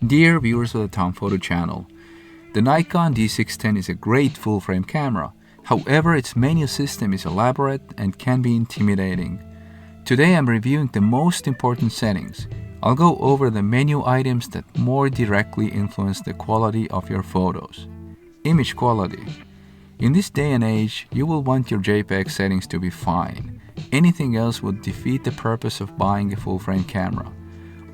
Dear viewers of the Tom Photo channel, the Nikon D610 is a great full-frame camera. However, its menu system is elaborate and can be intimidating. Today I'm reviewing the most important settings. I'll go over the menu items that more directly influence the quality of your photos. Image quality. In this day and age, you will want your JPEG settings to be fine. Anything else would defeat the purpose of buying a full-frame camera.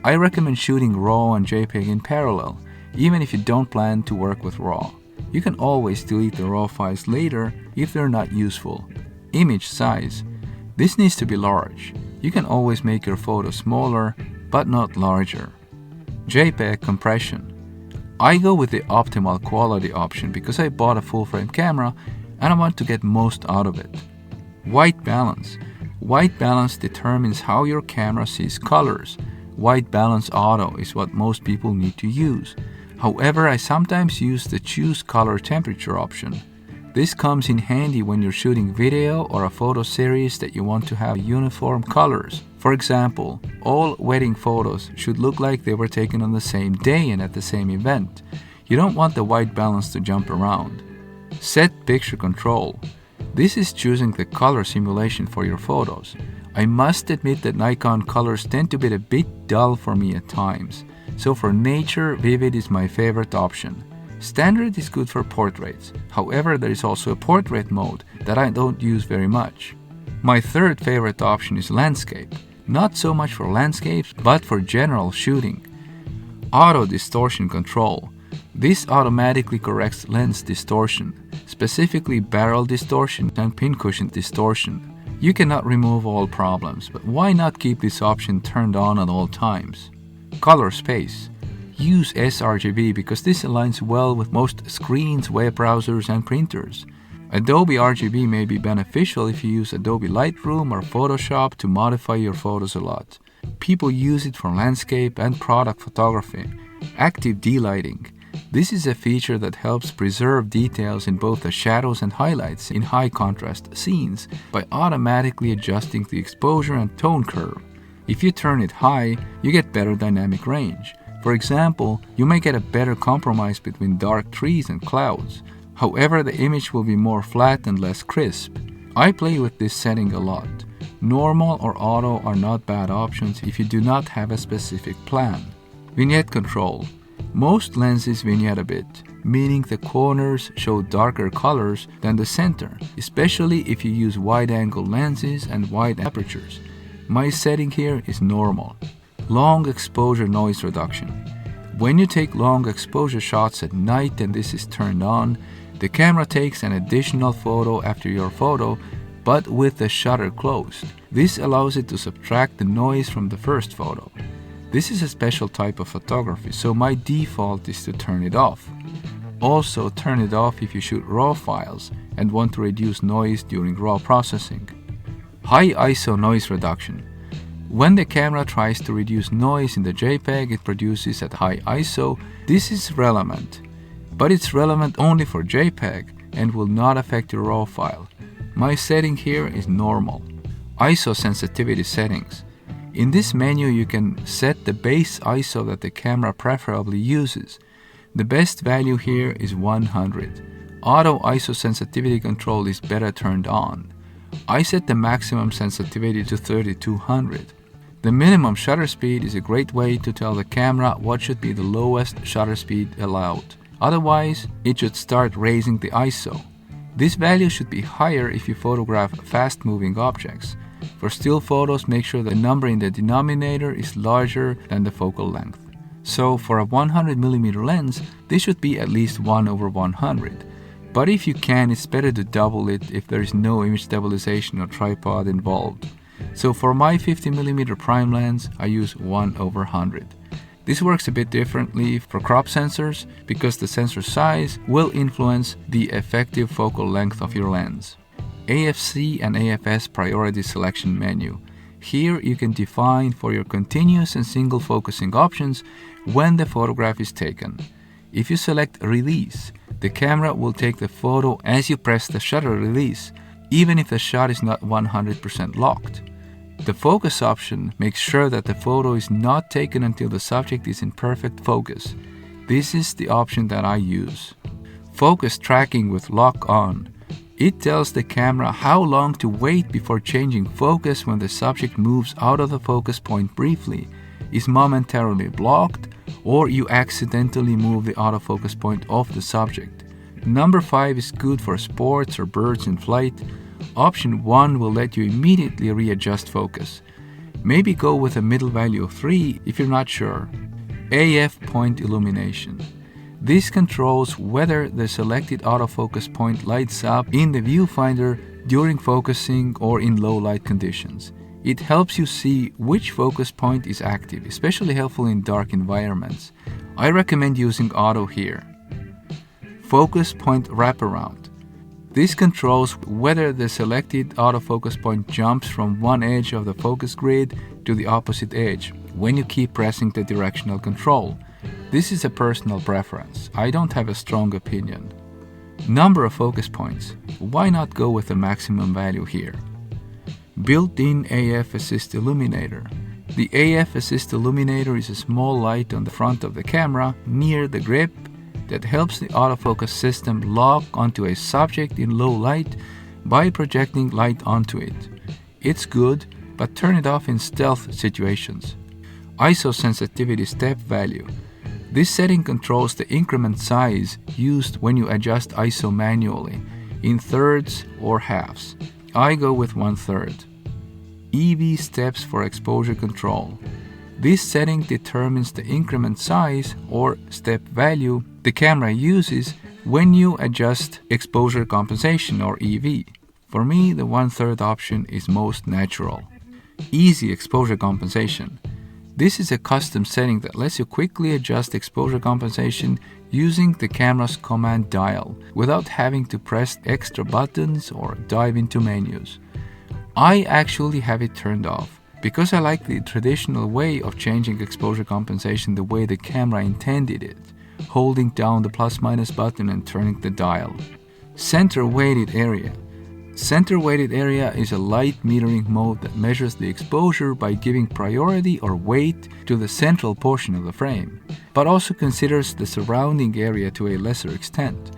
I recommend shooting RAW and JPEG in parallel, even if you don't plan to work with RAW. You can always delete the RAW files later if they're not useful. Image size. This needs to be large. You can always make your photo smaller, but not larger. JPEG compression. I go with the optimal quality option because I bought a full-frame camera and I want to get most out of it. White balance. White balance determines how your camera sees colors. White balance auto is what most people need to use. However, I sometimes use the choose color temperature option. This comes in handy when you're shooting video or a photo series that you want to have uniform colors. For example, all wedding photos should look like they were taken on the same day and at the same event. You don't want the white balance to jump around. Set picture control. This is choosing the color simulation for your photos. I must admit that Nikon colors tend to be a bit dull for me at times. So for nature, Vivid is my favorite option. Standard is good for portraits. However, there is also a portrait mode that I don't use very much. My third favorite option is landscape. Not so much for landscapes, but for general shooting. Auto distortion control. This automatically corrects lens distortion, specifically barrel distortion and pincushion distortion. You cannot remove all problems, but why not keep this option turned on at all times? Color space. Use sRGB because this aligns well with most screens, web browsers, and printers. Adobe RGB may be beneficial if you use Adobe Lightroom or Photoshop to modify your photos a lot. People use it for landscape and product photography. Active delighting. This is a feature that helps preserve details in both the shadows and highlights in high contrast scenes by automatically adjusting the exposure and tone curve. If you turn it high, you get better dynamic range. For example, you may get a better compromise between dark trees and clouds. However, the image will be more flat and less crisp. I play with this setting a lot. Normal or auto are not bad options if you do not have a specific plan. Vignette control. Most lenses vignette a bit, meaning the corners show darker colors than the center, especially if you use wide-angle lenses and wide apertures. My setting here is normal. Long exposure noise reduction. When you take long exposure shots at night and this is turned on, the camera takes an additional photo after your photo, but with the shutter closed. This allows it to subtract the noise from the first photo. This is a special type of photography, so my default is to turn it off. Also, turn it off if you shoot RAW files and want to reduce noise during RAW processing. High ISO noise reduction. When the camera tries to reduce noise in the JPEG it produces at high ISO, this is relevant. But it's relevant only for JPEG and will not affect your RAW file. My setting here is normal. ISO sensitivity settings. In this menu you can set the base ISO that the camera preferably uses. The best value here is 100. Auto ISO sensitivity control is better turned on. I set the maximum sensitivity to 3200. The minimum shutter speed is a great way to tell the camera what should be the lowest shutter speed allowed. Otherwise, it should start raising the ISO. This value should be higher if you photograph fast-moving objects. For still photos, make sure the number in the denominator is larger than the focal length. So for a 100mm lens, this should be at least 1/100. But if you can, it's better to double it if there is no image stabilization or tripod involved. So for my 50mm prime lens, I use 1/100. This works a bit differently for crop sensors because the sensor size will influence the effective focal length of your lens. AFC and AFS priority selection menu. Here you can define for your continuous and single focusing options when the photograph is taken. If you select release, the camera will take the photo as you press the shutter release, even if the shot is not 100% locked. The focus option makes sure that the photo is not taken until the subject is in perfect focus. This is the option that I use. Focus tracking with lock on. It tells the camera how long to wait before changing focus when the subject moves out of the focus point briefly, is momentarily blocked, or you accidentally move the autofocus point off the subject. Number 5 is good for sports or birds in flight. Option 1 will let you immediately readjust focus. Maybe go with a middle value of 3 if you're not sure. AF point illumination. This controls whether the selected autofocus point lights up in the viewfinder during focusing or in low light conditions. It helps you see which focus point is active, especially helpful in dark environments. I recommend using auto here. Focus point wraparound. This controls whether the selected autofocus point jumps from one edge of the focus grid to the opposite edge when you keep pressing the directional control. This is a personal preference. I don't have a strong opinion. Number of focus points. Why not go with the maximum value here? Built-in AF Assist Illuminator. The AF Assist Illuminator is a small light on the front of the camera near the grip that helps the autofocus system lock onto a subject in low light by projecting light onto it. It's good, but turn it off in stealth situations. ISO sensitivity step value. This setting controls the increment size used when you adjust ISO manually, in thirds or halves. I go with 1/3. EV steps for exposure control. This setting determines the increment size or step value the camera uses when you adjust exposure compensation or EV. For me, the 1/3 option is most natural. Easy exposure compensation. This is a custom setting that lets you quickly adjust exposure compensation using the camera's command dial without having to press extra buttons or dive into menus. I actually have it turned off because I like the traditional way of changing exposure compensation the way the camera intended it, holding down the plus-minus button and turning the dial. Center weighted area. Center weighted area is a light metering mode that measures the exposure by giving priority or weight to the central portion of the frame, but also considers the surrounding area to a lesser extent.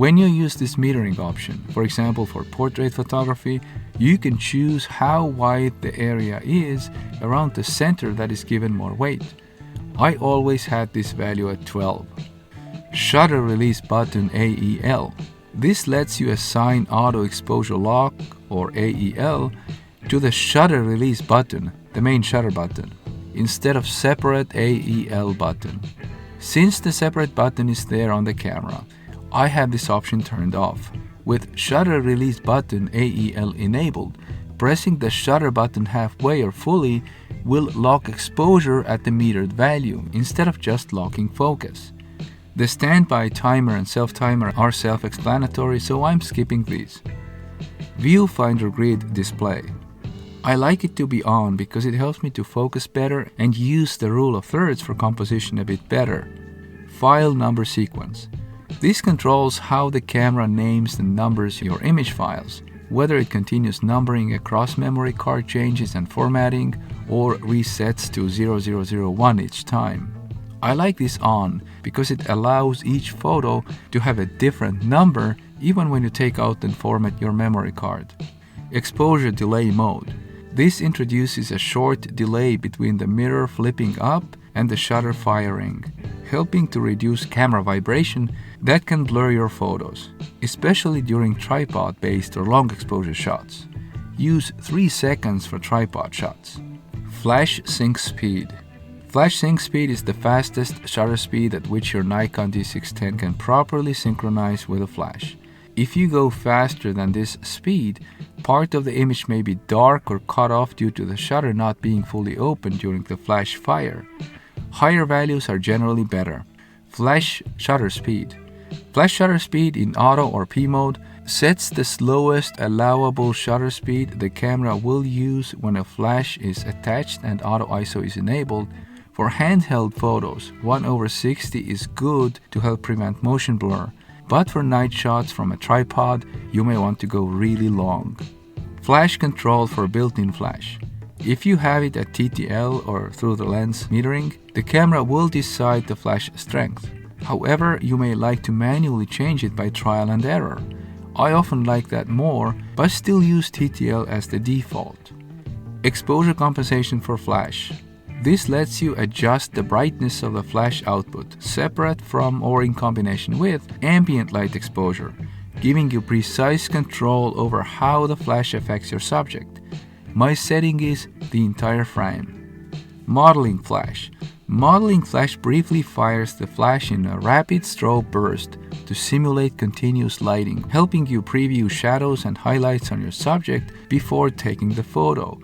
When you use this metering option, for example for portrait photography, you can choose how wide the area is around the center that is given more weight. I always had this value at 12. Shutter release button AEL. This lets you assign auto exposure lock or AEL to the shutter release button, the main shutter button, instead of separate AEL button. Since the separate button is there on the camera, I have this option turned off. With shutter release button AEL enabled, pressing the shutter button halfway or fully will lock exposure at the metered value instead of just locking focus. The standby timer and self-timer are self-explanatory, so I'm skipping these. Viewfinder grid display. I like it to be on because it helps me to focus better and use the rule of thirds for composition a bit better. File number sequence. This controls how the camera names and numbers your image files, whether it continues numbering across memory card changes and formatting or resets to 0001 each time. I like this on because it allows each photo to have a different number even when you take out and format your memory card. Exposure delay mode. This introduces a short delay between the mirror flipping up and the shutter firing, helping to reduce camera vibration that can blur your photos, especially during tripod-based or long exposure shots. Use 3 seconds for tripod shots. Flash sync speed. Flash sync speed is the fastest shutter speed at which your Nikon D610 can properly synchronize with a flash. If you go faster than this speed, part of the image may be dark or cut off due to the shutter not being fully open during the flash fire. Higher values are generally better. Flash shutter speed. Flash shutter speed in auto or P mode sets the slowest allowable shutter speed the camera will use when a flash is attached and auto ISO is enabled. For handheld photos, 1/60 is good to help prevent motion blur, but for night shots from a tripod, you may want to go really long. Flash control for built-in flash. If you have it at TTL or through the lens metering, the camera will decide the flash strength. However, you may like to manually change it by trial and error. I often like that more, but still use TTL as the default. Exposure compensation for flash. This lets you adjust the brightness of the flash output separate from or in combination with ambient light exposure, giving you precise control over how the flash affects your subject. My setting is the entire frame. Modeling flash. Modeling flash briefly fires the flash in a rapid strobe burst to simulate continuous lighting, helping you preview shadows and highlights on your subject before taking the photo.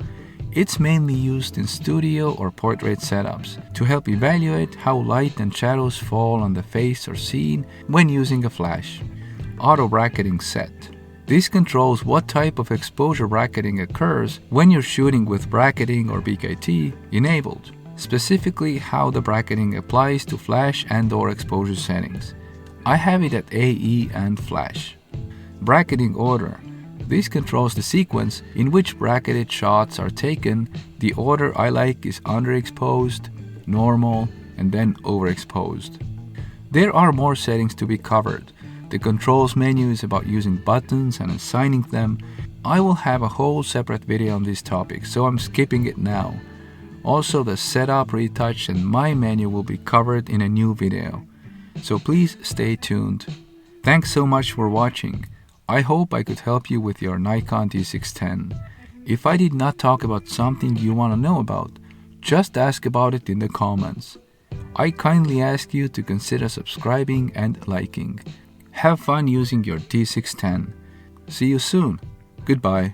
It's mainly used in studio or portrait setups to help evaluate how light and shadows fall on the face or scene when using a flash. Auto bracketing set. This controls what type of exposure bracketing occurs when you're shooting with bracketing or BKT enabled, specifically how the bracketing applies to flash and/or exposure settings. I have it at AE and flash. Bracketing order. This controls the sequence in which bracketed shots are taken. The order I like is underexposed, normal, and then overexposed. There are more settings to be covered. The controls menu is about using buttons and assigning them. I will have a whole separate video on this topic, so I'm skipping it now. Also, the setup, retouch, and my menu will be covered in a new video. So please stay tuned. Thanks so much for watching. I hope I could help you with your Nikon D610. If I did not talk about something you want to know about, just ask about it in the comments. I kindly ask you to consider subscribing and liking. Have fun using your D610. See you soon. Goodbye.